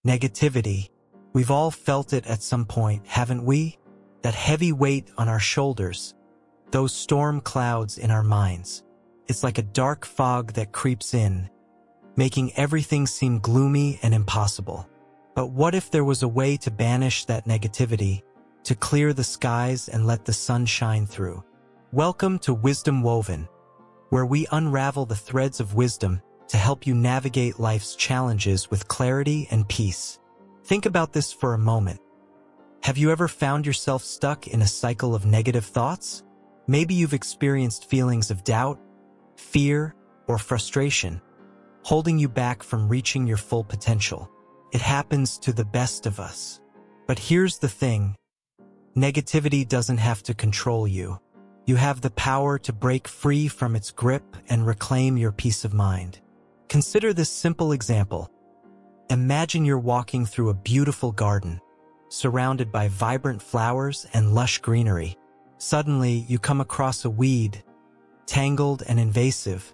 Negativity. We've all felt it at some point, haven't we? That heavy weight on our shoulders, those storm clouds in our minds. It's like a dark fog that creeps in, making everything seem gloomy and impossible. But what if there was a way to banish that negativity, to clear the skies and let the sun shine through? Welcome to Wisdom Woven, where we unravel the threads of wisdom to help you navigate life's challenges with clarity and peace. Think about this for a moment. Have you ever found yourself stuck in a cycle of negative thoughts? Maybe you've experienced feelings of doubt, fear, or frustration, holding you back from reaching your full potential. It happens to the best of us. But here's the thing. Negativity doesn't have to control you. You have the power to break free from its grip and reclaim your peace of mind. Consider this simple example. Imagine you're walking through a beautiful garden, surrounded by vibrant flowers and lush greenery. Suddenly, you come across a weed, tangled and invasive,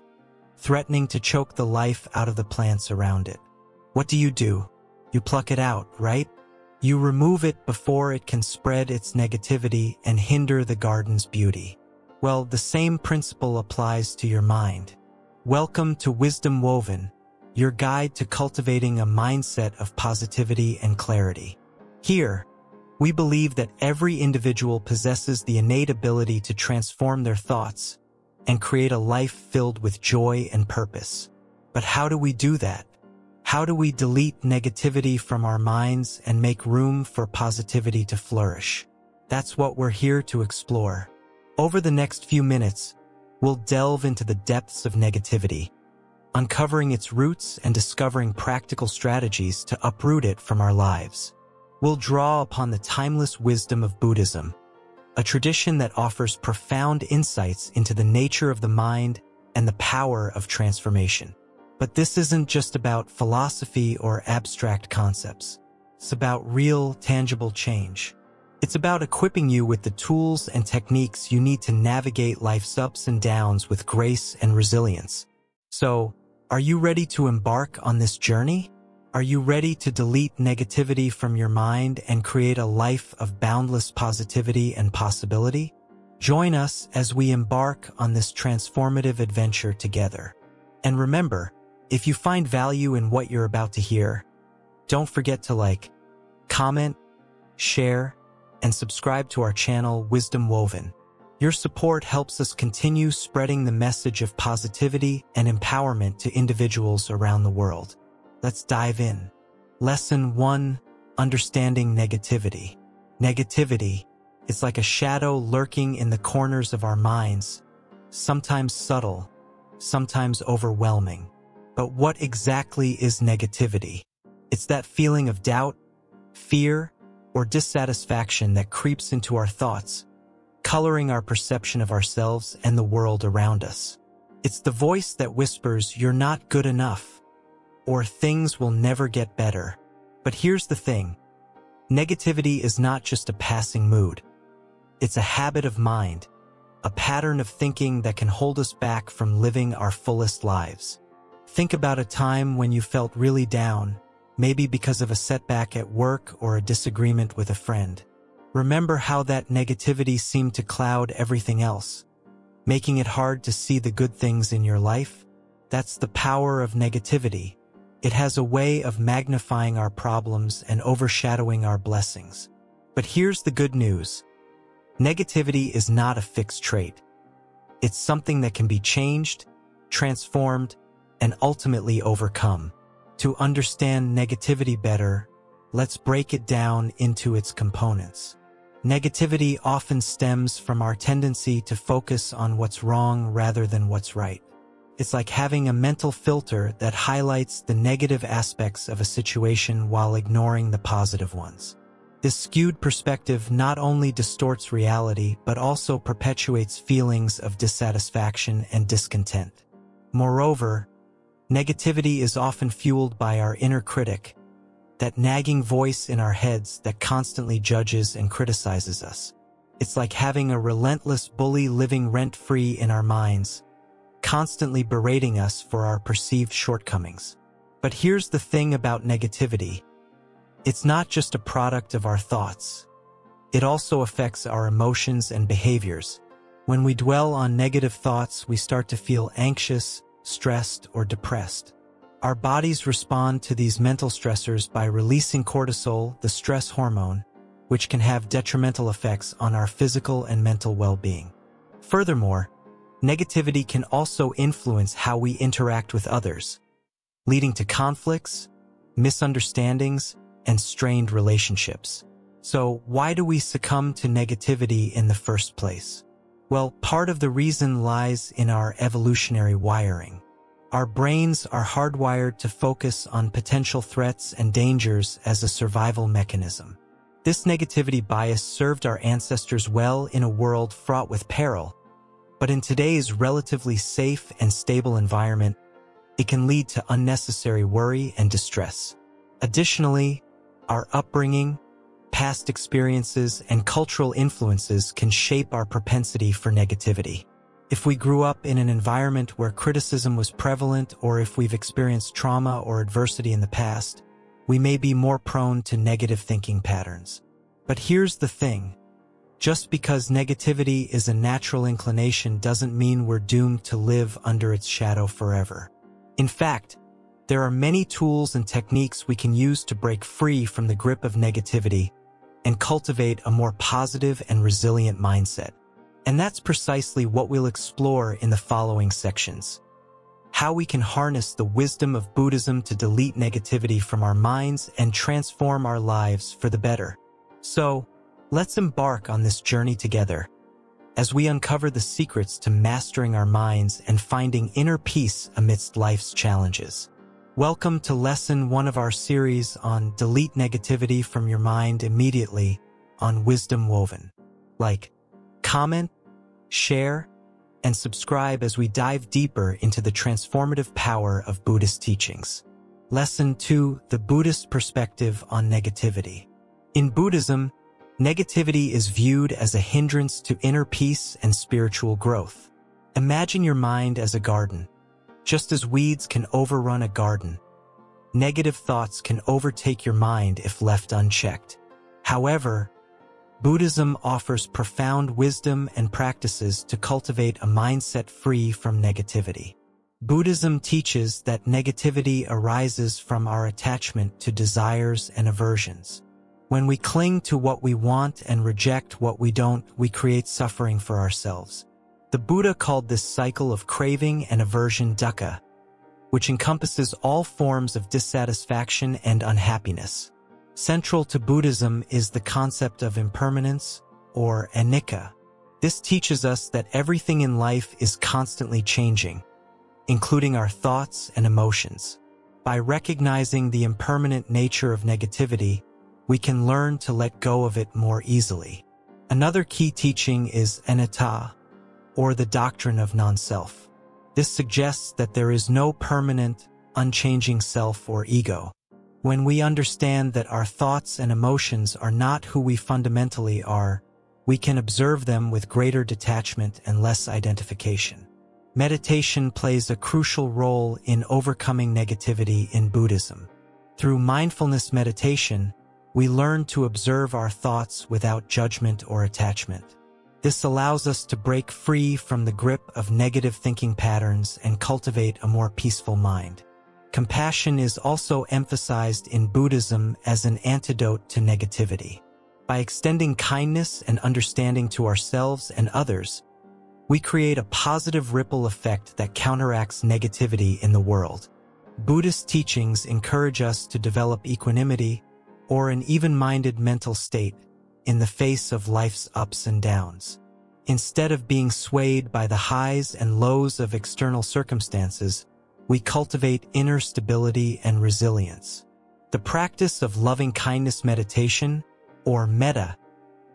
threatening to choke the life out of the plants around it. What do? You pluck it out, right? You remove it before it can spread its negativity and hinder the garden's beauty. Well, the same principle applies to your mind. Welcome to Wisdom Woven, your guide to cultivating a mindset of positivity and clarity. Here, we believe that every individual possesses the innate ability to transform their thoughts and create a life filled with joy and purpose. But how do we do that? How do we delete negativity from our minds and make room for positivity to flourish? That's what we're here to explore. Over the next few minutes, we'll delve into the depths of negativity, uncovering its roots and discovering practical strategies to uproot it from our lives. We'll draw upon the timeless wisdom of Buddhism, a tradition that offers profound insights into the nature of the mind and the power of transformation. But this isn't just about philosophy or abstract concepts. It's about real, tangible change. It's about equipping you with the tools and techniques you need to navigate life's ups and downs with grace and resilience. So, are you ready to embark on this journey? Are you ready to delete negativity from your mind and create a life of boundless positivity and possibility? Join us as we embark on this transformative adventure together. And remember, if you find value in what you're about to hear, don't forget to like, comment, share, and subscribe to our channel, Wisdom Woven. Your support helps us continue spreading the message of positivity and empowerment to individuals around the world. Let's dive in. Lesson 1: Understanding negativity. Negativity is like a shadow lurking in the corners of our minds, sometimes subtle, sometimes overwhelming. But what exactly is negativity? It's that feeling of doubt, fear, or dissatisfaction that creeps into our thoughts, coloring our perception of ourselves and the world around us. It's the voice that whispers, "You're not good enough," or "Things will never get better." But here's the thing. Negativity is not just a passing mood. It's a habit of mind, a pattern of thinking that can hold us back from living our fullest lives. Think about a time when you felt really down, maybe because of a setback at work or a disagreement with a friend. Remember how that negativity seemed to cloud everything else, making it hard to see the good things in your life? That's the power of negativity. It has a way of magnifying our problems and overshadowing our blessings. But here's the good news. Negativity is not a fixed trait. It's something that can be changed, transformed, and ultimately overcome. To understand negativity better, let's break it down into its components. Negativity often stems from our tendency to focus on what's wrong rather than what's right. It's like having a mental filter that highlights the negative aspects of a situation while ignoring the positive ones. This skewed perspective not only distorts reality but also perpetuates feelings of dissatisfaction and discontent. Moreover, negativity is often fueled by our inner critic, that nagging voice in our heads that constantly judges and criticizes us. It's like having a relentless bully living rent-free in our minds, constantly berating us for our perceived shortcomings. But here's the thing about negativity. It's not just a product of our thoughts. It also affects our emotions and behaviors. When we dwell on negative thoughts, we start to feel anxious, stressed, or depressed. Our bodies respond to these mental stressors by releasing cortisol, the stress hormone, which can have detrimental effects on our physical and mental well-being. Furthermore, negativity can also influence how we interact with others, leading to conflicts, misunderstandings, and strained relationships. So, why do we succumb to negativity in the first place? Well, part of the reason lies in our evolutionary wiring. Our brains are hardwired to focus on potential threats and dangers as a survival mechanism. This negativity bias served our ancestors well in a world fraught with peril, but in today's relatively safe and stable environment, it can lead to unnecessary worry and distress. Additionally, our upbringing, past experiences, and cultural influences can shape our propensity for negativity. If we grew up in an environment where criticism was prevalent, or if we've experienced trauma or adversity in the past, we may be more prone to negative thinking patterns. But here's the thing. Just because negativity is a natural inclination doesn't mean we're doomed to live under its shadow forever. In fact, there are many tools and techniques we can use to break free from the grip of negativity and cultivate a more positive and resilient mindset. And that's precisely what we'll explore in the following sections. How we can harness the wisdom of Buddhism to delete negativity from our minds and transform our lives for the better. So, let's embark on this journey together as we uncover the secrets to mastering our minds and finding inner peace amidst life's challenges. Welcome to Lesson 1 of our series on Delete Negativity from Your Mind Immediately on Wisdom Woven. Like, comment, share, and subscribe as we dive deeper into the transformative power of Buddhist teachings. Lesson 2, the Buddhist perspective on negativity. In Buddhism, negativity is viewed as a hindrance to inner peace and spiritual growth. Imagine your mind as a garden. Just as weeds can overrun a garden, negative thoughts can overtake your mind if left unchecked. However, Buddhism offers profound wisdom and practices to cultivate a mindset free from negativity. Buddhism teaches that negativity arises from our attachment to desires and aversions. When we cling to what we want and reject what we don't, we create suffering for ourselves. The Buddha called this cycle of craving and aversion dukkha, which encompasses all forms of dissatisfaction and unhappiness. Central to Buddhism is the concept of impermanence, or anicca. This teaches us that everything in life is constantly changing, including our thoughts and emotions. By recognizing the impermanent nature of negativity, we can learn to let go of it more easily. Another key teaching is anatta, or the doctrine of non-self. This suggests that there is no permanent, unchanging self or ego. When we understand that our thoughts and emotions are not who we fundamentally are, we can observe them with greater detachment and less identification. Meditation plays a crucial role in overcoming negativity in Buddhism. Through mindfulness meditation, we learn to observe our thoughts without judgment or attachment. This allows us to break free from the grip of negative thinking patterns and cultivate a more peaceful mind. Compassion is also emphasized in Buddhism as an antidote to negativity. By extending kindness and understanding to ourselves and others, we create a positive ripple effect that counteracts negativity in the world. Buddhist teachings encourage us to develop equanimity, or an even-minded mental state, in the face of life's ups and downs. Instead of being swayed by the highs and lows of external circumstances, we cultivate inner stability and resilience. The practice of loving-kindness meditation, or metta,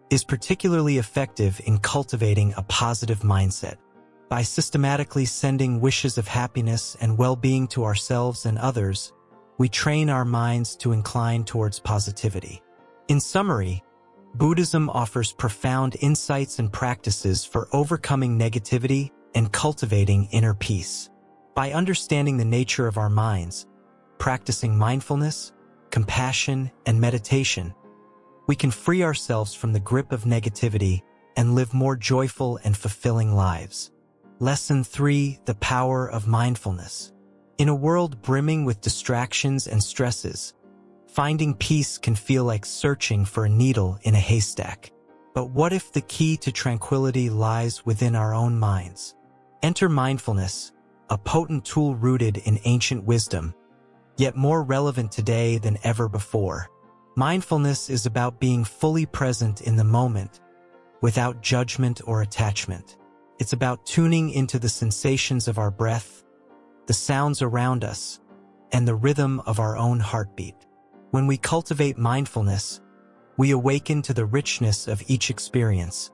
is particularly effective in cultivating a positive mindset. By systematically sending wishes of happiness and well-being to ourselves and others, we train our minds to incline towards positivity. In summary, Buddhism offers profound insights and practices for overcoming negativity and cultivating inner peace. By understanding the nature of our minds, practicing mindfulness, compassion, and meditation, we can free ourselves from the grip of negativity and live more joyful and fulfilling lives. Lesson 3: The Power of Mindfulness. In a world brimming with distractions and stresses, finding peace can feel like searching for a needle in a haystack. But what if the key to tranquility lies within our own minds? Enter mindfulness, a potent tool rooted in ancient wisdom, yet more relevant today than ever before. Mindfulness is about being fully present in the moment, without judgment or attachment. It's about tuning into the sensations of our breath, the sounds around us, and the rhythm of our own heartbeat. When we cultivate mindfulness, we awaken to the richness of each experience,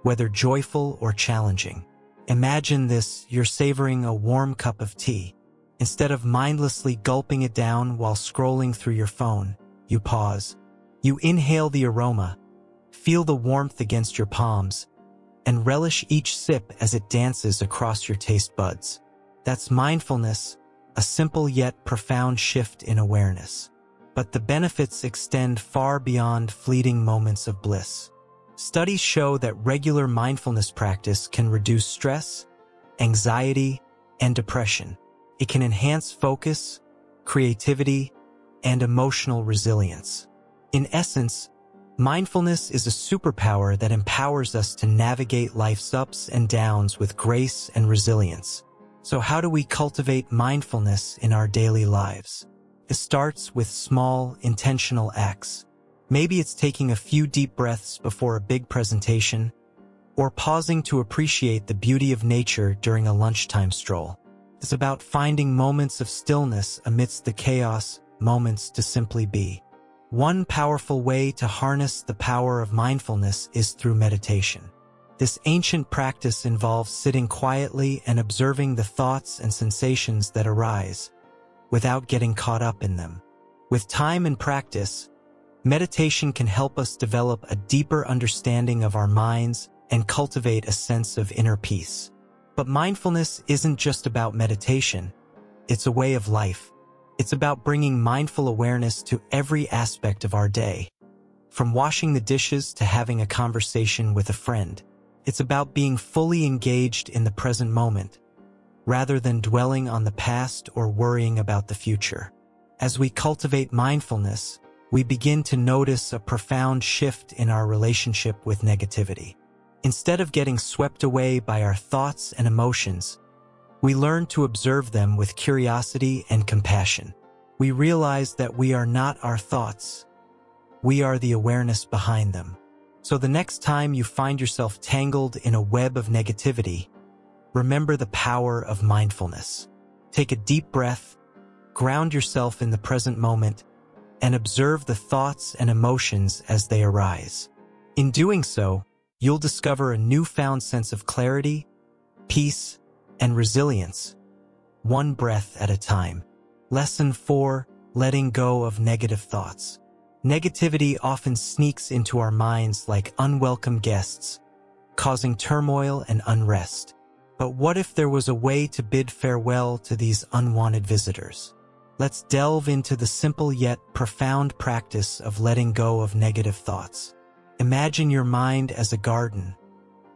whether joyful or challenging. Imagine this: you're savoring a warm cup of tea. Instead of mindlessly gulping it down while scrolling through your phone, you pause. You inhale the aroma, feel the warmth against your palms, and relish each sip as it dances across your taste buds. That's mindfulness, a simple yet profound shift in awareness. But the benefits extend far beyond fleeting moments of bliss. Studies show that regular mindfulness practice can reduce stress, anxiety, and depression. It can enhance focus, creativity, and emotional resilience. In essence, mindfulness is a superpower that empowers us to navigate life's ups and downs with grace and resilience. So how do we cultivate mindfulness in our daily lives? It starts with small, intentional acts. Maybe it's taking a few deep breaths before a big presentation, or pausing to appreciate the beauty of nature during a lunchtime stroll. It's about finding moments of stillness amidst the chaos, moments to simply be. One powerful way to harness the power of mindfulness is through meditation. This ancient practice involves sitting quietly and observing the thoughts and sensations that arise, without getting caught up in them. With time and practice, meditation can help us develop a deeper understanding of our minds and cultivate a sense of inner peace. But mindfulness isn't just about meditation. It's a way of life. It's about bringing mindful awareness to every aspect of our day. From washing the dishes to having a conversation with a friend. It's about being fully engaged in the present moment, rather than dwelling on the past or worrying about the future. As we cultivate mindfulness, we begin to notice a profound shift in our relationship with negativity. Instead of getting swept away by our thoughts and emotions, we learn to observe them with curiosity and compassion. We realize that we are not our thoughts. We are the awareness behind them. So the next time you find yourself tangled in a web of negativity, remember the power of mindfulness. Take a deep breath, ground yourself in the present moment, and observe the thoughts and emotions as they arise. In doing so, you'll discover a newfound sense of clarity, peace, and resilience, one breath at a time. Lesson 4: Letting go of negative thoughts. Negativity often sneaks into our minds like unwelcome guests, causing turmoil and unrest. But what if there was a way to bid farewell to these unwanted visitors? Let's delve into the simple yet profound practice of letting go of negative thoughts. Imagine your mind as a garden,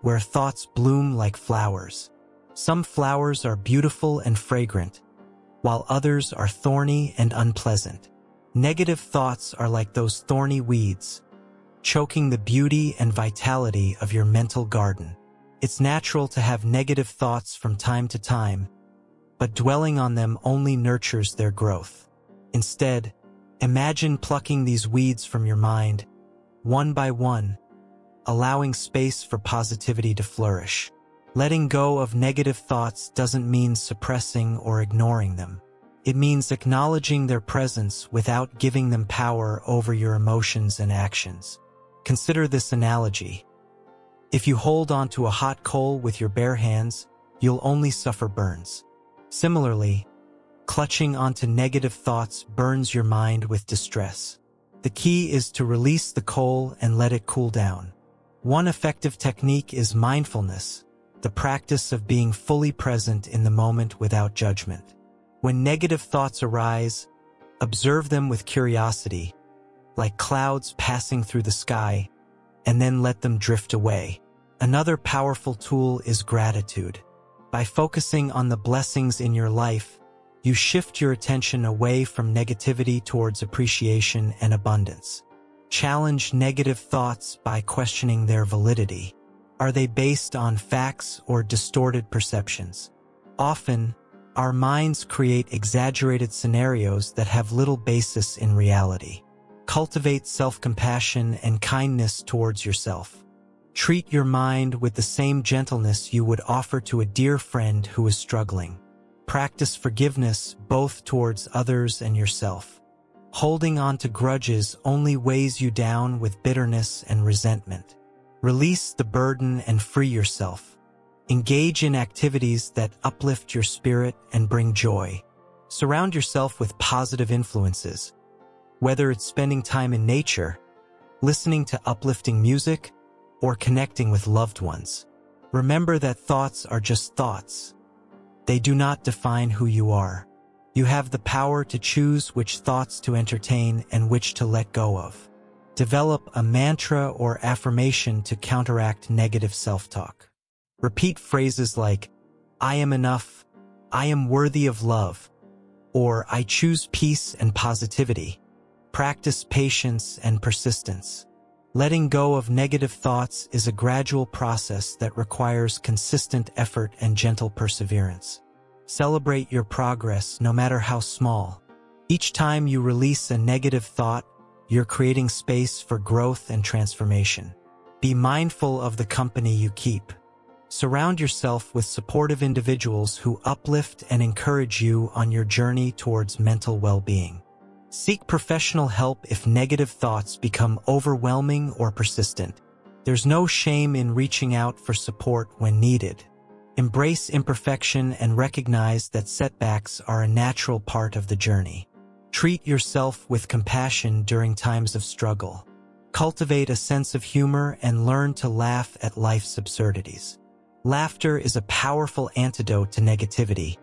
where thoughts bloom like flowers. Some flowers are beautiful and fragrant, while others are thorny and unpleasant. Negative thoughts are like those thorny weeds, choking the beauty and vitality of your mental garden. It's natural to have negative thoughts from time to time, but dwelling on them only nurtures their growth. Instead, imagine plucking these weeds from your mind, one by one, allowing space for positivity to flourish. Letting go of negative thoughts doesn't mean suppressing or ignoring them. It means acknowledging their presence without giving them power over your emotions and actions. Consider this analogy. If you hold onto a hot coal with your bare hands, you'll only suffer burns. Similarly, clutching onto negative thoughts burns your mind with distress. The key is to release the coal and let it cool down. One effective technique is mindfulness, the practice of being fully present in the moment without judgment. When negative thoughts arise, Observe them with curiosity, like clouds passing through the sky, and then let them drift away. Another powerful tool is gratitude. By focusing on the blessings in your life, you shift your attention away from negativity towards appreciation and abundance. Challenge negative thoughts by questioning their validity. Are they based on facts or distorted perceptions? Often, our minds create exaggerated scenarios that have little basis in reality. Cultivate self-compassion and kindness towards yourself. Treat your mind with the same gentleness you would offer to a dear friend who is struggling. Practice forgiveness both towards others and yourself. Holding on to grudges only weighs you down with bitterness and resentment. Release the burden and free yourself. Engage in activities that uplift your spirit and bring joy. Surround yourself with positive influences. Whether it's spending time in nature, listening to uplifting music, or connecting with loved ones. Remember that thoughts are just thoughts. They do not define who you are. You have the power to choose which thoughts to entertain and which to let go of. Develop a mantra or affirmation to counteract negative self-talk. Repeat phrases like, "I am enough," "I am worthy of love," or "I choose peace and positivity." Practice patience and persistence. Letting go of negative thoughts is a gradual process that requires consistent effort and gentle perseverance. Celebrate your progress, no matter how small. Each time you release a negative thought, you're creating space for growth and transformation. Be mindful of the company you keep. Surround yourself with supportive individuals who uplift and encourage you on your journey towards mental well-being. Seek professional help if negative thoughts become overwhelming or persistent. There's no shame in reaching out for support when needed. Embrace imperfection and recognize that setbacks are a natural part of the journey. Treat yourself with compassion during times of struggle. Cultivate a sense of humor and learn to laugh at life's absurdities. Laughter is a powerful antidote to negativity,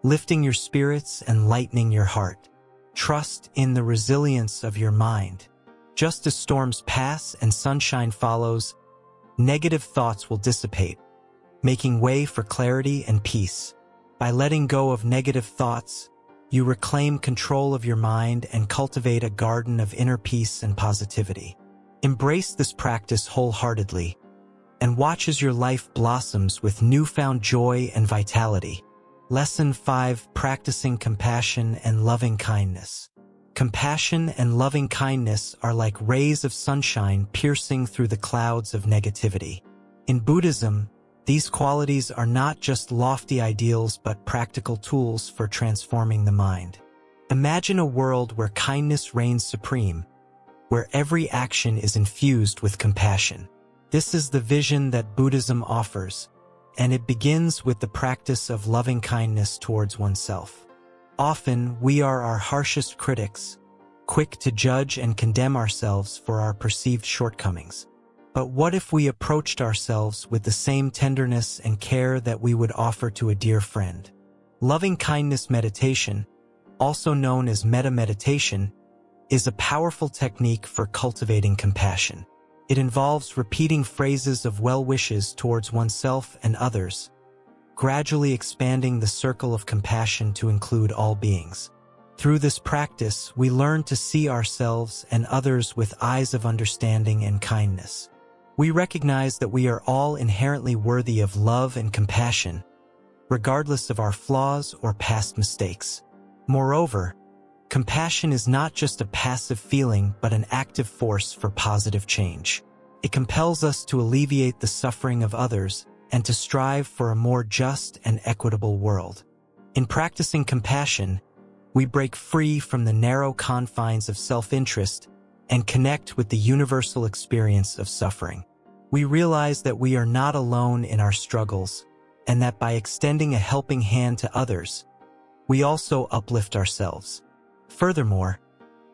lifting your spirits and lightening your heart. Trust in the resilience of your mind. Just as storms pass and sunshine follows, negative thoughts will dissipate, making way for clarity and peace. By letting go of negative thoughts, you reclaim control of your mind and cultivate a garden of inner peace and positivity. Embrace this practice wholeheartedly, and watch as your life blossoms with newfound joy and vitality. Lesson 5. Practicing compassion and loving kindness. Compassion and loving kindness are like rays of sunshine piercing through the clouds of negativity. In Buddhism, these qualities are not just lofty ideals but practical tools for transforming the mind. Imagine a world where kindness reigns supreme, where every action is infused with compassion. This is the vision that Buddhism offers, and it begins with the practice of loving kindness towards oneself. Often, we are our harshest critics, quick to judge and condemn ourselves for our perceived shortcomings. But what if we approached ourselves with the same tenderness and care that we would offer to a dear friend? Loving kindness meditation, also known as metta meditation, is a powerful technique for cultivating compassion. It involves repeating phrases of well wishes towards oneself and others, gradually expanding the circle of compassion to include all beings. Through this practice, we learn to see ourselves and others with eyes of understanding and kindness. We recognize that we are all inherently worthy of love and compassion, regardless of our flaws or past mistakes. Moreover, compassion is not just a passive feeling but an active force for positive change. It compels us to alleviate the suffering of others and to strive for a more just and equitable world. In practicing compassion, we break free from the narrow confines of self-interest and connect with the universal experience of suffering. We realize that we are not alone in our struggles, and that by extending a helping hand to others, we also uplift ourselves. Furthermore,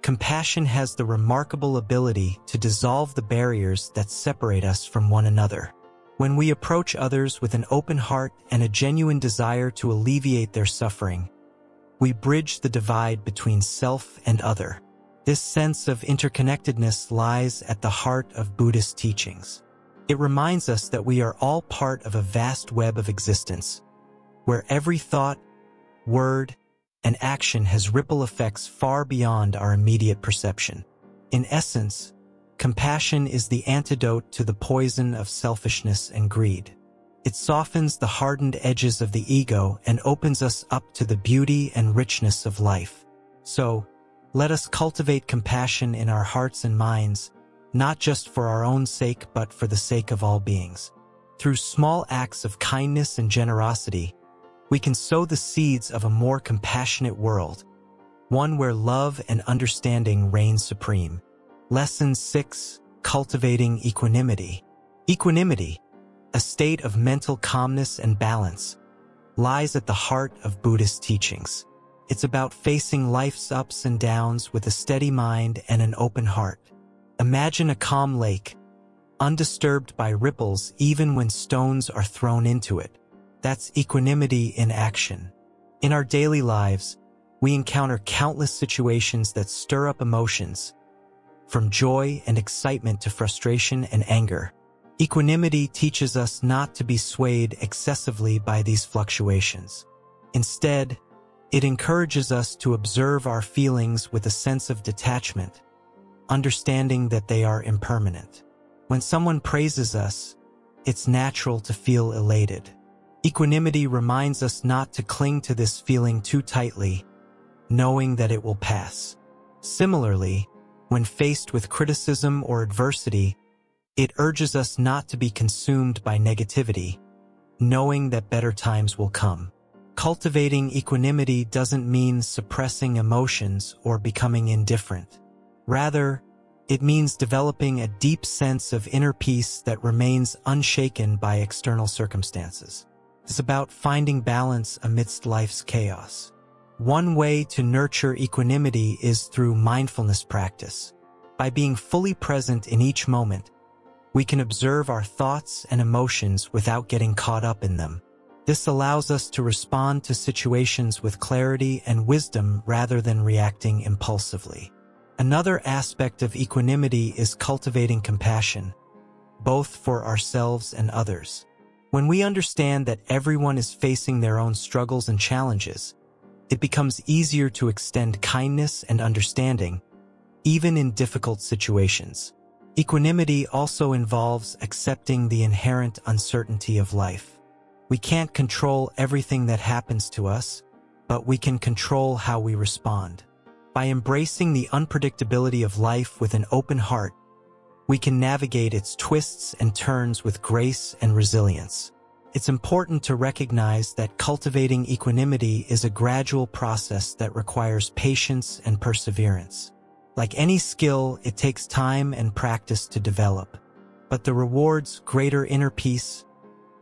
compassion has the remarkable ability to dissolve the barriers that separate us from one another. When we approach others with an open heart and a genuine desire to alleviate their suffering, we bridge the divide between self and other. This sense of interconnectedness lies at the heart of Buddhist teachings. It reminds us that we are all part of a vast web of existence, where every thought, word, and action has ripple effects far beyond our immediate perception. In essence, compassion is the antidote to the poison of selfishness and greed. It softens the hardened edges of the ego and opens us up to the beauty and richness of life. So, let us cultivate compassion in our hearts and minds, not just for our own sake but for the sake of all beings. Through small acts of kindness and generosity, we can sow the seeds of a more compassionate world, one where love and understanding reign supreme. Lesson 6: Cultivating Equanimity. Equanimity, a state of mental calmness and balance, lies at the heart of Buddhist teachings. It's about facing life's ups and downs with a steady mind and an open heart. Imagine a calm lake, undisturbed by ripples even when stones are thrown into it. That's equanimity in action. In our daily lives, we encounter countless situations that stir up emotions, from joy and excitement to frustration and anger. Equanimity teaches us not to be swayed excessively by these fluctuations. Instead, it encourages us to observe our feelings with a sense of detachment, understanding that they are impermanent. When someone praises us, it's natural to feel elated. Equanimity reminds us not to cling to this feeling too tightly, knowing that it will pass. Similarly, when faced with criticism or adversity, it urges us not to be consumed by negativity, knowing that better times will come. Cultivating equanimity doesn't mean suppressing emotions or becoming indifferent. Rather, it means developing a deep sense of inner peace that remains unshaken by external circumstances. It's about finding balance amidst life's chaos. One way to nurture equanimity is through mindfulness practice. By being fully present in each moment, we can observe our thoughts and emotions without getting caught up in them. This allows us to respond to situations with clarity and wisdom rather than reacting impulsively. Another aspect of equanimity is cultivating compassion, both for ourselves and others. When we understand that everyone is facing their own struggles and challenges, it becomes easier to extend kindness and understanding, even in difficult situations. Equanimity also involves accepting the inherent uncertainty of life. We can't control everything that happens to us, but we can control how we respond. By embracing the unpredictability of life with an open heart, we can navigate its twists and turns with grace and resilience. It's important to recognize that cultivating equanimity is a gradual process that requires patience and perseverance. Like any skill, it takes time and practice to develop, but the rewards, greater inner peace,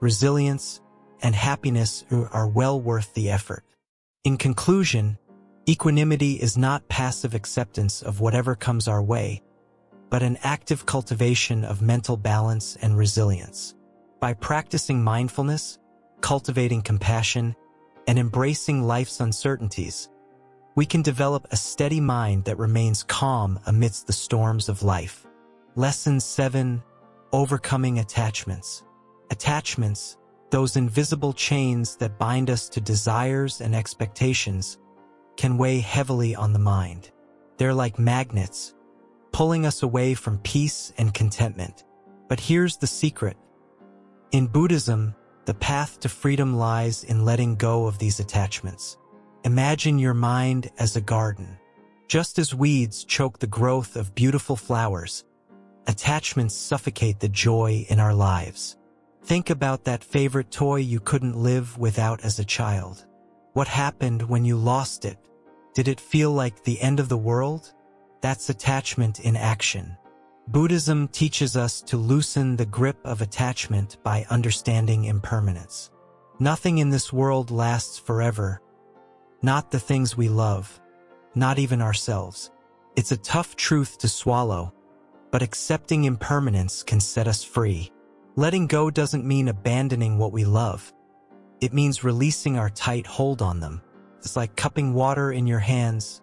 resilience, and happiness are well worth the effort. In conclusion, equanimity is not passive acceptance of whatever comes our way, but an active cultivation of mental balance and resilience. By practicing mindfulness, cultivating compassion, and embracing life's uncertainties, we can develop a steady mind that remains calm amidst the storms of life. Lesson 7: Overcoming Attachments. Attachments, those invisible chains that bind us to desires and expectations, can weigh heavily on the mind. They're like magnets, pulling us away from peace and contentment. But here's the secret. In Buddhism, the path to freedom lies in letting go of these attachments. Imagine your mind as a garden. Just as weeds choke the growth of beautiful flowers, attachments suffocate the joy in our lives. Think about that favorite toy you couldn't live without as a child. What happened when you lost it? Did it feel like the end of the world? That's attachment in action. Buddhism teaches us to loosen the grip of attachment by understanding impermanence. Nothing in this world lasts forever. Not the things we love, not even ourselves. It's a tough truth to swallow, but accepting impermanence can set us free. Letting go doesn't mean abandoning what we love. It means releasing our tight hold on them. It's like cupping water in your hands.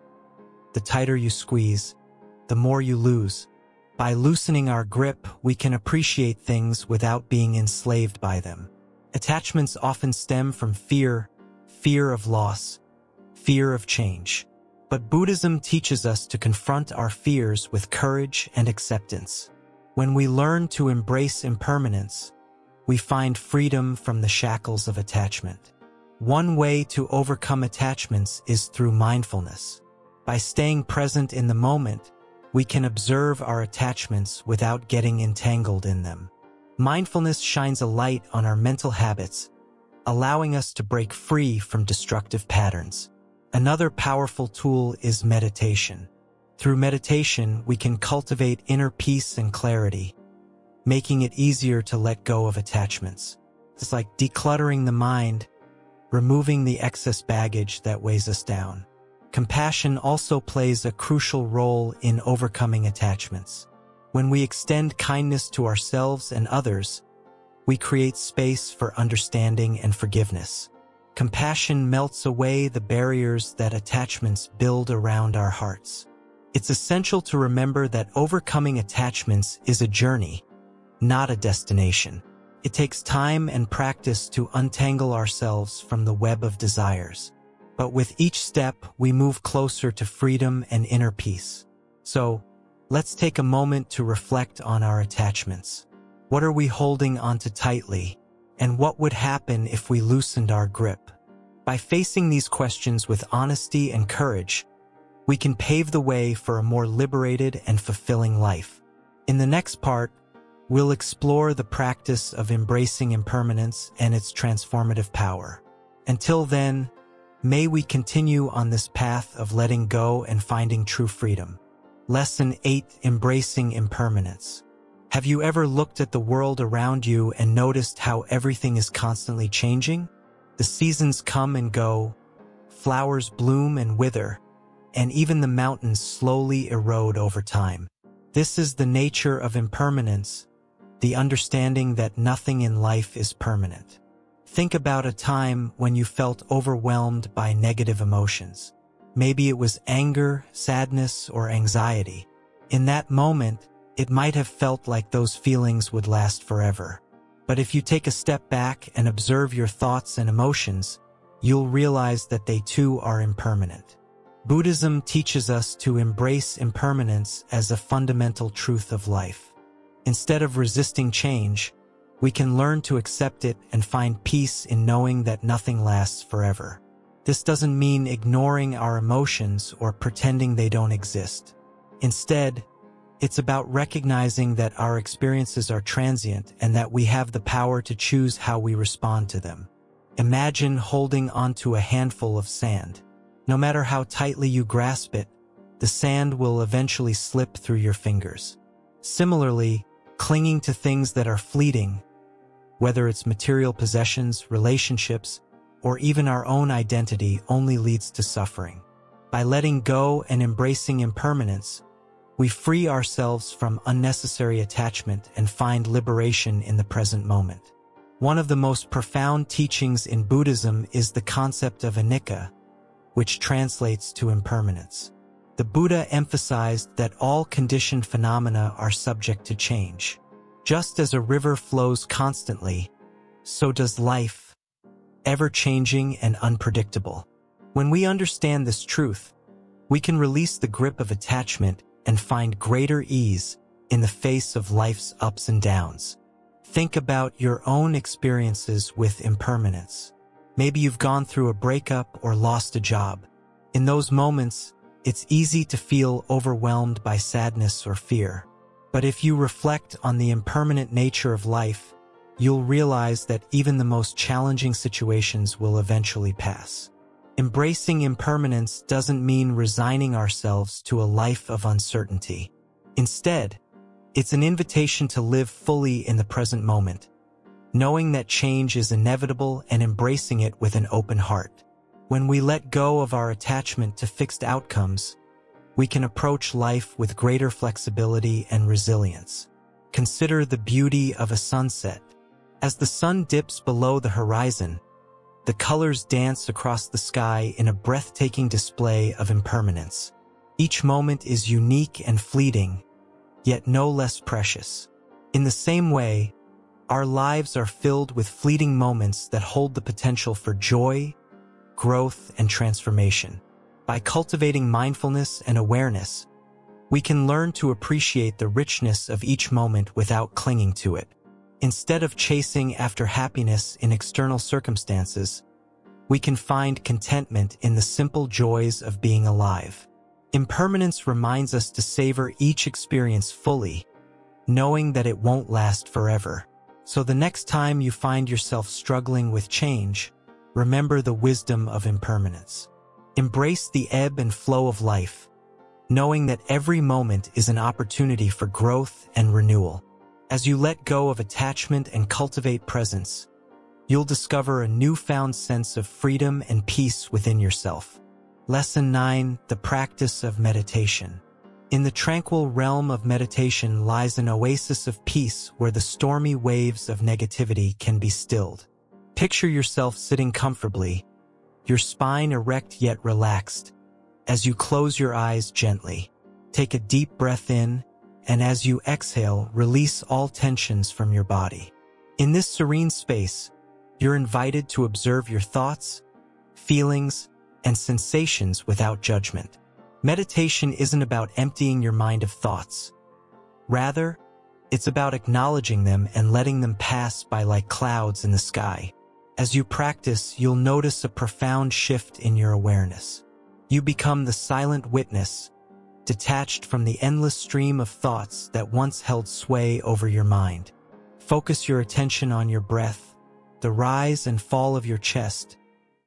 The tighter you squeeze, the more you lose. By loosening our grip, we can appreciate things without being enslaved by them. Attachments often stem from fear of loss, fear of change. But Buddhism teaches us to confront our fears with courage and acceptance. When we learn to embrace impermanence, we find freedom from the shackles of attachment. One way to overcome attachments is through mindfulness. By staying present in the moment, we can observe our attachments without getting entangled in them. Mindfulness shines a light on our mental habits, allowing us to break free from destructive patterns. Another powerful tool is meditation. Through meditation, we can cultivate inner peace and clarity, making it easier to let go of attachments. It's like decluttering the mind, removing the excess baggage that weighs us down. Compassion also plays a crucial role in overcoming attachments. When we extend kindness to ourselves and others, we create space for understanding and forgiveness. Compassion melts away the barriers that attachments build around our hearts. It's essential to remember that overcoming attachments is a journey, not a destination. It takes time and practice to untangle ourselves from the web of desires. But with each step, we move closer to freedom and inner peace. So, let's take a moment to reflect on our attachments. What are we holding onto tightly? And what would happen if we loosened our grip? By facing these questions with honesty and courage, we can pave the way for a more liberated and fulfilling life. In the next part, we'll explore the practice of embracing impermanence and its transformative power. Until then, may we continue on this path of letting go and finding true freedom. Lesson 8: Embracing Impermanence. Have you ever looked at the world around you and noticed how everything is constantly changing? The seasons come and go, flowers bloom and wither, and even the mountains slowly erode over time. This is the nature of impermanence, the understanding that nothing in life is permanent. Think about a time when you felt overwhelmed by negative emotions. Maybe it was anger, sadness, or anxiety. In that moment, it might have felt like those feelings would last forever. But if you take a step back and observe your thoughts and emotions, you'll realize that they too are impermanent. Buddhism teaches us to embrace impermanence as a fundamental truth of life. Instead of resisting change, we can learn to accept it and find peace in knowing that nothing lasts forever. This doesn't mean ignoring our emotions or pretending they don't exist. Instead, it's about recognizing that our experiences are transient and that we have the power to choose how we respond to them. Imagine holding onto a handful of sand. No matter how tightly you grasp it, the sand will eventually slip through your fingers. Similarly, clinging to things that are fleeting, whether it's material possessions, relationships, or even our own identity, only leads to suffering. By letting go and embracing impermanence, we free ourselves from unnecessary attachment and find liberation in the present moment. One of the most profound teachings in Buddhism is the concept of anicca, which translates to impermanence. The Buddha emphasized that all conditioned phenomena are subject to change. Just as a river flows constantly, so does life, ever-changing and unpredictable. When we understand this truth, we can release the grip of attachment and find greater ease in the face of life's ups and downs. Think about your own experiences with impermanence. Maybe you've gone through a breakup or lost a job. In those moments, it's easy to feel overwhelmed by sadness or fear. But if you reflect on the impermanent nature of life, you'll realize that even the most challenging situations will eventually pass. Embracing impermanence doesn't mean resigning ourselves to a life of uncertainty. Instead, it's an invitation to live fully in the present moment, knowing that change is inevitable and embracing it with an open heart. When we let go of our attachment to fixed outcomes, we can approach life with greater flexibility and resilience. Consider the beauty of a sunset. As the sun dips below the horizon, The colors dance across the sky in a breathtaking display of impermanence. Each moment is unique and fleeting, yet no less precious. In the same way, our lives are filled with fleeting moments that hold the potential for joy, growth, and transformation. By cultivating mindfulness and awareness, we can learn to appreciate the richness of each moment without clinging to it. Instead of chasing after happiness in external circumstances, we can find contentment in the simple joys of being alive. Impermanence reminds us to savor each experience fully, knowing that it won't last forever. So the next time you find yourself struggling with change, remember the wisdom of impermanence. Embrace the ebb and flow of life, knowing that every moment is an opportunity for growth and renewal. As you let go of attachment and cultivate presence, you'll discover a newfound sense of freedom and peace within yourself. Lesson 9. The practice of meditation. In the tranquil realm of meditation lies an oasis of peace where the stormy waves of negativity can be stilled. Picture yourself sitting comfortably, your spine erect yet relaxed. As you close your eyes gently, take a deep breath in, and as you exhale, release all tensions from your body. In this serene space, you're invited to observe your thoughts, feelings, and sensations without judgment. Meditation isn't about emptying your mind of thoughts. Rather, it's about acknowledging them and letting them pass by like clouds in the sky. As you practice, you'll notice a profound shift in your awareness. You become the silent witness, detached from the endless stream of thoughts that once held sway over your mind. Focus your attention on your breath, the rise and fall of your chest,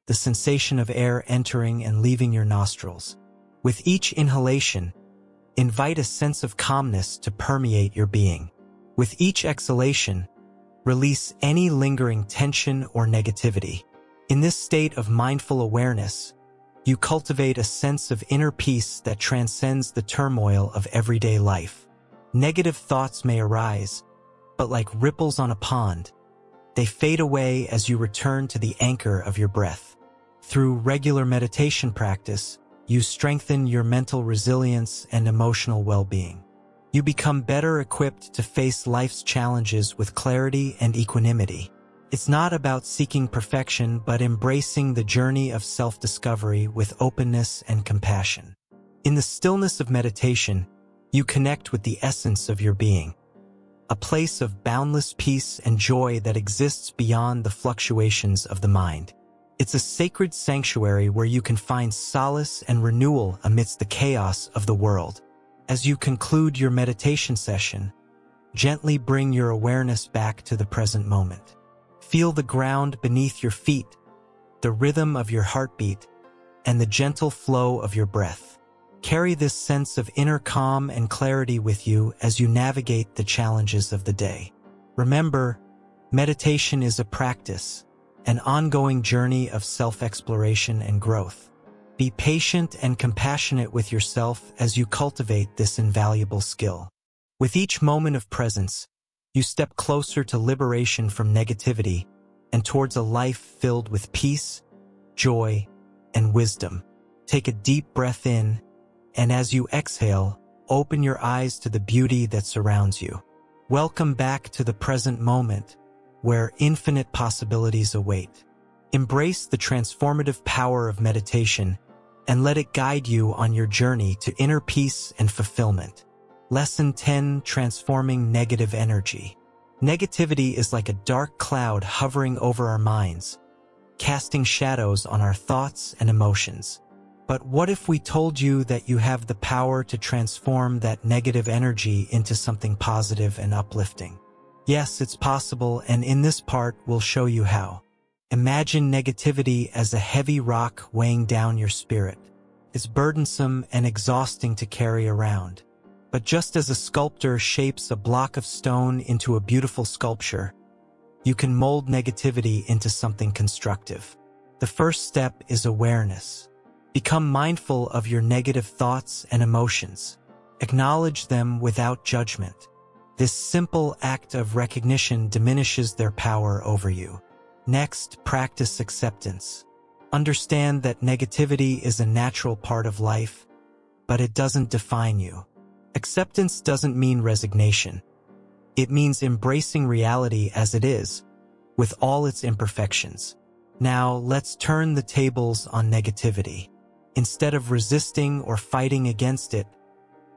the sensation of air entering and leaving your nostrils. With each inhalation, invite a sense of calmness to permeate your being. With each exhalation, release any lingering tension or negativity. In this state of mindful awareness, you cultivate a sense of inner peace that transcends the turmoil of everyday life. Negative thoughts may arise, but like ripples on a pond, they fade away as you return to the anchor of your breath. Through regular meditation practice, you strengthen your mental resilience and emotional well-being. You become better equipped to face life's challenges with clarity and equanimity. It's not about seeking perfection, but embracing the journey of self-discovery with openness and compassion. In the stillness of meditation, you connect with the essence of your being, a place of boundless peace and joy that exists beyond the fluctuations of the mind. It's a sacred sanctuary where you can find solace and renewal amidst the chaos of the world. As you conclude your meditation session, gently bring your awareness back to the present moment. Feel the ground beneath your feet, the rhythm of your heartbeat, and the gentle flow of your breath. Carry this sense of inner calm and clarity with you as you navigate the challenges of the day. Remember, meditation is a practice, an ongoing journey of self-exploration and growth. Be patient and compassionate with yourself as you cultivate this invaluable skill. With each moment of presence, you step closer to liberation from negativity and towards a life filled with peace, joy, and wisdom. Take a deep breath in, and as you exhale, open your eyes to the beauty that surrounds you. Welcome back to the present moment, where infinite possibilities await. Embrace the transformative power of meditation and let it guide you on your journey to inner peace and fulfillment. Lesson 10. Transforming negative energy. Negativity is like a dark cloud hovering over our minds, casting shadows on our thoughts and emotions. But what if we told you that you have the power to transform that negative energy into something positive and uplifting? Yes, it's possible, and in this part, we'll show you how. Imagine negativity as a heavy rock weighing down your spirit. It's burdensome and exhausting to carry around. But just as a sculptor shapes a block of stone into a beautiful sculpture, you can mold negativity into something constructive. The first step is awareness. Become mindful of your negative thoughts and emotions. Acknowledge them without judgment. This simple act of recognition diminishes their power over you. Next, practice acceptance. Understand that negativity is a natural part of life, but it doesn't define you. Acceptance doesn't mean resignation. It means embracing reality as it is, with all its imperfections. Now, let's turn the tables on negativity. Instead of resisting or fighting against it,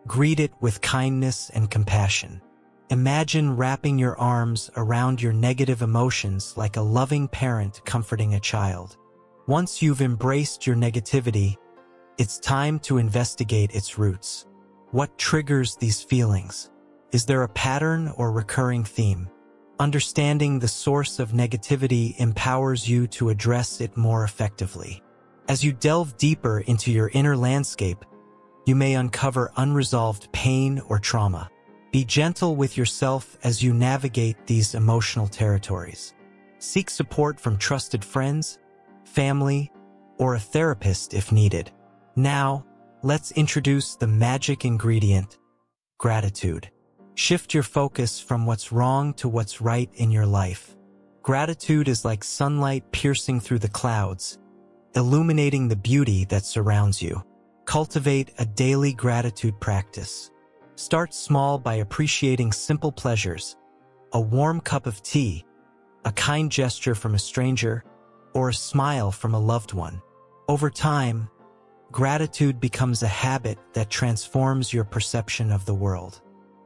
greet it with kindness and compassion. Imagine wrapping your arms around your negative emotions like a loving parent comforting a child. Once you've embraced your negativity, it's time to investigate its roots. What triggers these feelings? Is there a pattern or recurring theme? Understanding the source of negativity empowers you to address it more effectively. As you delve deeper into your inner landscape, you may uncover unresolved pain or trauma. Be gentle with yourself as you navigate these emotional territories. Seek support from trusted friends, family, or a therapist if needed. Now, let's introduce the magic ingredient, gratitude. Shift your focus from what's wrong to what's right in your life. Gratitude is like sunlight piercing through the clouds, illuminating the beauty that surrounds you. Cultivate a daily gratitude practice. Start small by appreciating simple pleasures, a warm cup of tea, a kind gesture from a stranger, or a smile from a loved one. Over time, gratitude becomes a habit that transforms your perception of the world.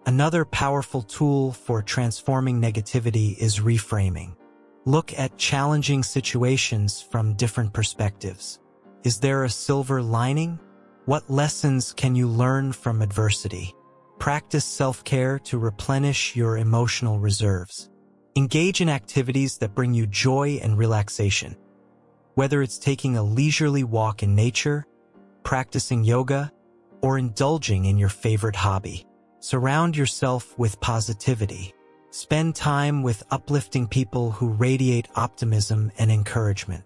Another powerful tool for transforming negativity is reframing. Look at challenging situations from different perspectives. Is there a silver lining? What lessons can you learn from adversity? Practice self-care to replenish your emotional reserves. Engage in activities that bring you joy and relaxation. Whether it's taking a leisurely walk in nature, practicing yoga, or indulging in your favorite hobby. Surround yourself with positivity. Spend time with uplifting people who radiate optimism and encouragement.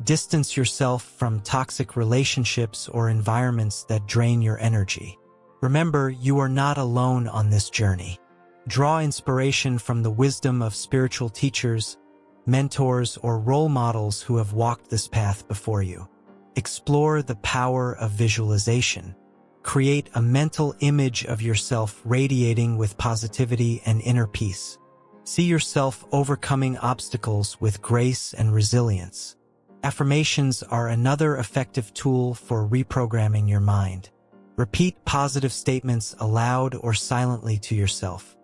Distance yourself from toxic relationships or environments that drain your energy. Remember, you are not alone on this journey. Draw inspiration from the wisdom of spiritual teachers, mentors, or role models who have walked this path before you. Explore the power of visualization. Create a mental image of yourself radiating with positivity and inner peace. See yourself overcoming obstacles with grace and resilience. Affirmations are another effective tool for reprogramming your mind. Repeat positive statements aloud or silently to yourself.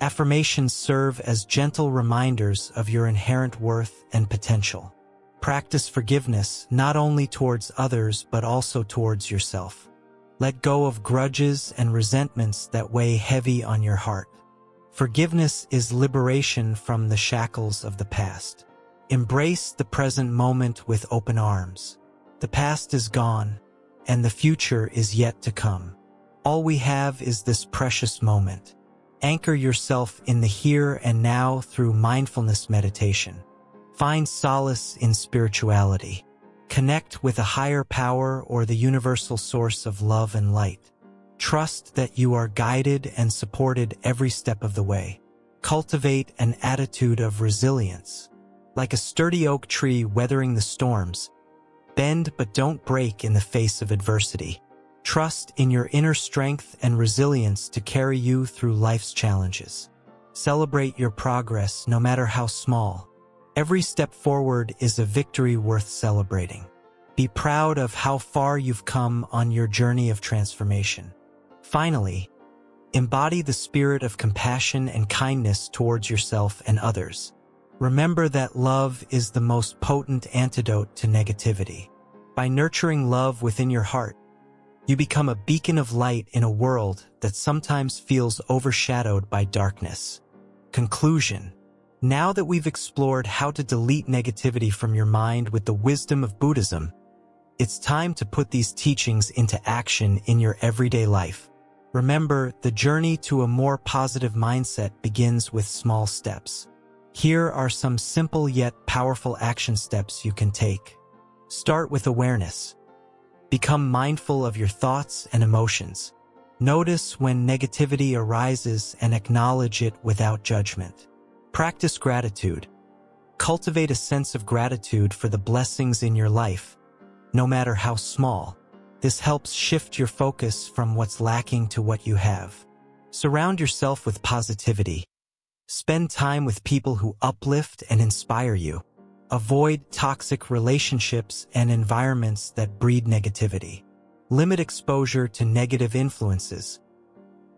Affirmations serve as gentle reminders of your inherent worth and potential. Practice forgiveness not only towards others but also towards yourself. Let go of grudges and resentments that weigh heavy on your heart. Forgiveness is liberation from the shackles of the past. Embrace the present moment with open arms. The past is gone, and the future is yet to come. All we have is this precious moment. Anchor yourself in the here and now through mindfulness meditation. Find solace in spirituality. Connect with a higher power or the universal source of love and light. Trust that you are guided and supported every step of the way. Cultivate an attitude of resilience. Like a sturdy oak tree weathering the storms, bend but don't break in the face of adversity. Trust in your inner strength and resilience to carry you through life's challenges. Celebrate your progress, no matter how small. Every step forward is a victory worth celebrating. Be proud of how far you've come on your journey of transformation. Finally, embody the spirit of compassion and kindness towards yourself and others. Remember that love is the most potent antidote to negativity. By nurturing love within your heart, you become a beacon of light in a world that sometimes feels overshadowed by darkness. Conclusion. Now that we've explored how to delete negativity from your mind with the wisdom of Buddhism, it's time to put these teachings into action in your everyday life. Remember, the journey to a more positive mindset begins with small steps. Here are some simple yet powerful action steps you can take. Start with awareness. Become mindful of your thoughts and emotions. Notice when negativity arises and acknowledge it without judgment. Practice gratitude. Cultivate a sense of gratitude for the blessings in your life, no matter how small. This helps shift your focus from what's lacking to what you have. Surround yourself with positivity. Spend time with people who uplift and inspire you. Avoid toxic relationships and environments that breed negativity. Limit exposure to negative influences.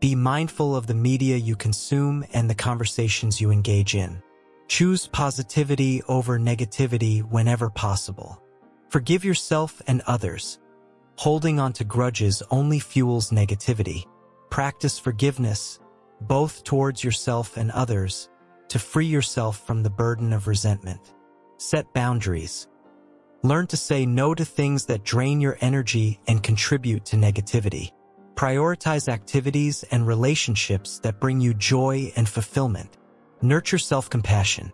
Be mindful of the media you consume and the conversations you engage in. Choose positivity over negativity whenever possible. Forgive yourself and others. Holding on to grudges only fuels negativity. Practice forgiveness, both towards yourself and others, to free yourself from the burden of resentment. Set boundaries. Learn to say no to things that drain your energy and contribute to negativity. Prioritize activities and relationships that bring you joy and fulfillment. Nurture self-compassion.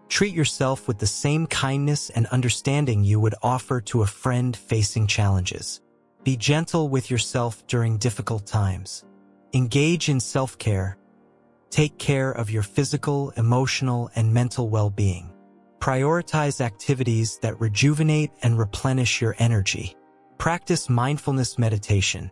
Treat yourself with the same kindness and understanding you would offer to a friend facing challenges. Be gentle with yourself during difficult times. Engage in self-care. Take care of your physical, emotional, and mental well-being. Prioritize activities that rejuvenate and replenish your energy. Practice mindfulness meditation.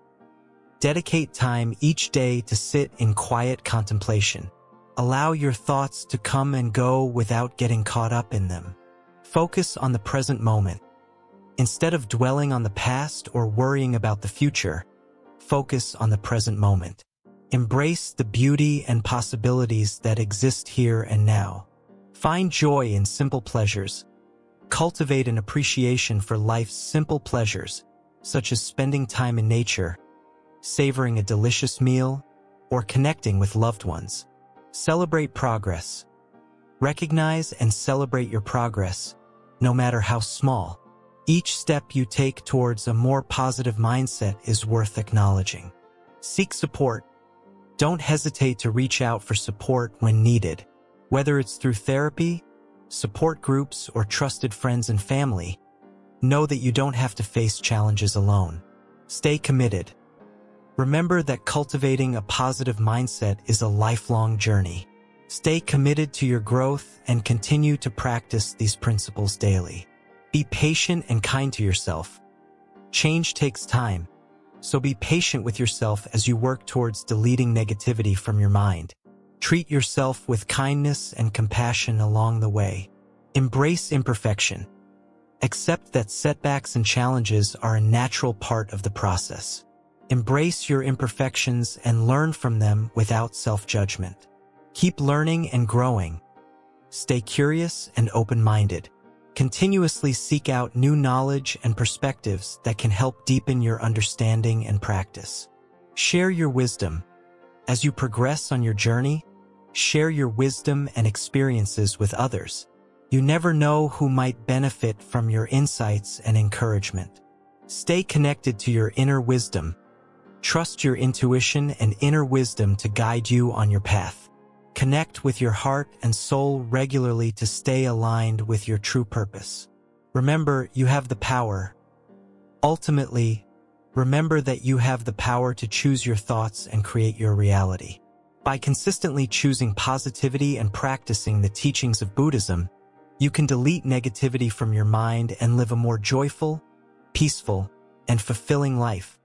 Dedicate time each day to sit in quiet contemplation. Allow your thoughts to come and go without getting caught up in them. Focus on the present moment. Instead of dwelling on the past or worrying about the future, focus on the present moment. Embrace the beauty and possibilities that exist here and now. Find joy in simple pleasures. Cultivate an appreciation for life's simple pleasures, such as spending time in nature, savoring a delicious meal, or connecting with loved ones. Celebrate progress. Recognize and celebrate your progress, no matter how small. Each step you take towards a more positive mindset is worth acknowledging. Seek support. Don't hesitate to reach out for support when needed. Whether it's through therapy, support groups, or trusted friends and family, know that you don't have to face challenges alone. Stay committed. Remember that cultivating a positive mindset is a lifelong journey. Stay committed to your growth and continue to practice these principles daily. Be patient and kind to yourself. Change takes time, so be patient with yourself as you work towards deleting negativity from your mind. Treat yourself with kindness and compassion along the way. Embrace imperfection. Accept that setbacks and challenges are a natural part of the process. Embrace your imperfections and learn from them without self-judgment. Keep learning and growing. Stay curious and open-minded. Continuously seek out new knowledge and perspectives that can help deepen your understanding and practice. Share your wisdom. As you progress on your journey, share your wisdom and experiences with others. You never know who might benefit from your insights and encouragement. Stay connected to your inner wisdom. Trust your intuition and inner wisdom to guide you on your path. Connect with your heart and soul regularly to stay aligned with your true purpose. Remember, you have the power. Ultimately, remember that you have the power to choose your thoughts and create your reality. By consistently choosing positivity and practicing the teachings of Buddhism, you can delete negativity from your mind and live a more joyful, peaceful, and fulfilling life.